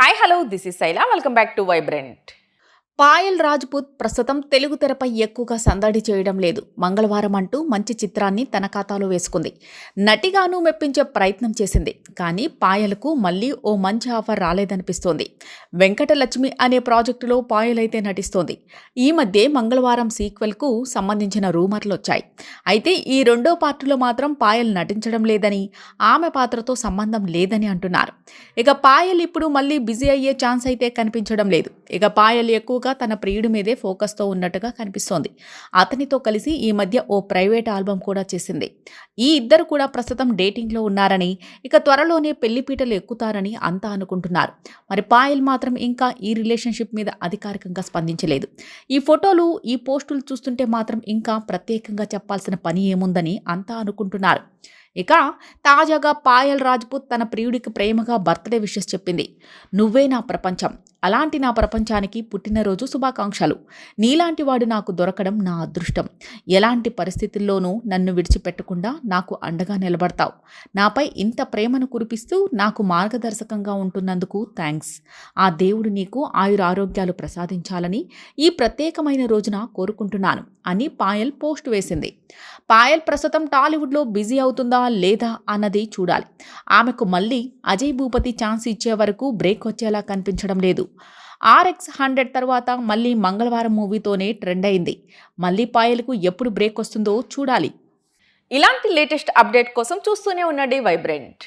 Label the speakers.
Speaker 1: Hi hello this is Shaila welcome back to vibrant. Payal Rajput ప్రస్తుతం తెలుగు తెరపై ఎక్కువగా సందడి చేయడం లేదు. మంగళవారం అంటూ మంచి చిత్రాన్ని తన ఖాతాలో వేసుకుంది. నటిగాను మెప్పించే ప్రయత్నం చేసింది. కానీ పాయల్కు మళ్ళీ ఓ మంచి ఆఫర్ రాలేదనిపిస్తోంది. వెంకటలక్ష్మి అనే ప్రాజెక్టులో పాయల్ అయితే నటిస్తోంది. ఈ మధ్య మంగళవారం సీక్వెల్కు సంబంధించిన రూమర్లు వచ్చాయి. అయితే ఈ రెండో పార్టులో మాత్రం పాయల్ నటించడం లేదని, ఆమె పాత్రతో సంబంధం లేదని అంటున్నారు. ఇక పాయల్ ఇప్పుడు మళ్ళీ బిజీ అయ్యే ఛాన్స్ అయితే కనిపించడం లేదు. ఇక పాయల్ ఎక్కువగా తన ప్రియుడి మీదే ఫోకస్తో ఉన్నట్టుగా కనిపిస్తోంది. అతనితో కలిసి ఈ మధ్య ఓ ప్రైవేట్ ఆల్బమ్ కూడా చేసింది. ఈ ఇద్దరు కూడా ప్రస్తుతం డేటింగ్లో ఉన్నారని, ఇక త్వరలోనే పెళ్లిపీటలు ఎక్కుతారని అంతా అనుకుంటున్నారు. మరి పాయల్ మాత్రం ఇంకా ఈ రిలేషన్షిప్ మీద అధికారికంగా స్పందించలేదు. ఈ ఫోటోలు, ఈ పోస్టులు చూస్తుంటే మాత్రం ఇంకా ప్రత్యేకంగా చెప్పాల్సిన పని ఏముందని అంతా అనుకుంటున్నారు. ఇక తాజాగా పాయల్ రాజ్పుత్ తన ప్రియుడికి ప్రేమగా బర్త్డే విషెస్ చెప్పింది. నువ్వే నా ప్రపంచం, అలాంటి నా ప్రపంచానికి పుట్టినరోజు శుభాకాంక్షలు. నీలాంటి వాడు నాకు దొరకడం నా అదృష్టం. ఎలాంటి పరిస్థితుల్లోనూ నన్ను విడిచిపెట్టకుండా నాకు అండగా నిలబడతావు. నాపై ఇంత ప్రేమను కురిపిస్తూ నాకు మార్గదర్శకంగా ఉంటున్నందుకు థ్యాంక్స్. ఆ దేవుడు నీకు ఆయురారోగ్యాలు ప్రసాదించాలని ఈ ప్రత్యేకమైన రోజున కోరుకుంటున్నాను అని పాయల్ పోస్ట్ వేసింది. పాయల్ ప్రస్తుతం టాలీవుడ్లో బిజీ అవుతుందా లేదా అన్నది చూడాలి. ఆమెకు మళ్ళీ అజయ్ భూపతి ఛాన్స్ ఇచ్చే వరకు బ్రేక్ వచ్చేలా కనిపించడం లేదు. RX-100 తర్వాత మళ్ళీ మంగళవారం మూవీతోనే ట్రెండ్ అయింది. మళ్ళీ పాయల్కు ఎప్పుడు బ్రేక్ వస్తుందో చూడాలి. ఇలాంటి లేటెస్ట్ అప్డేట్ కోసం చూస్తూనే ఉండండి వైబ్రెంట్.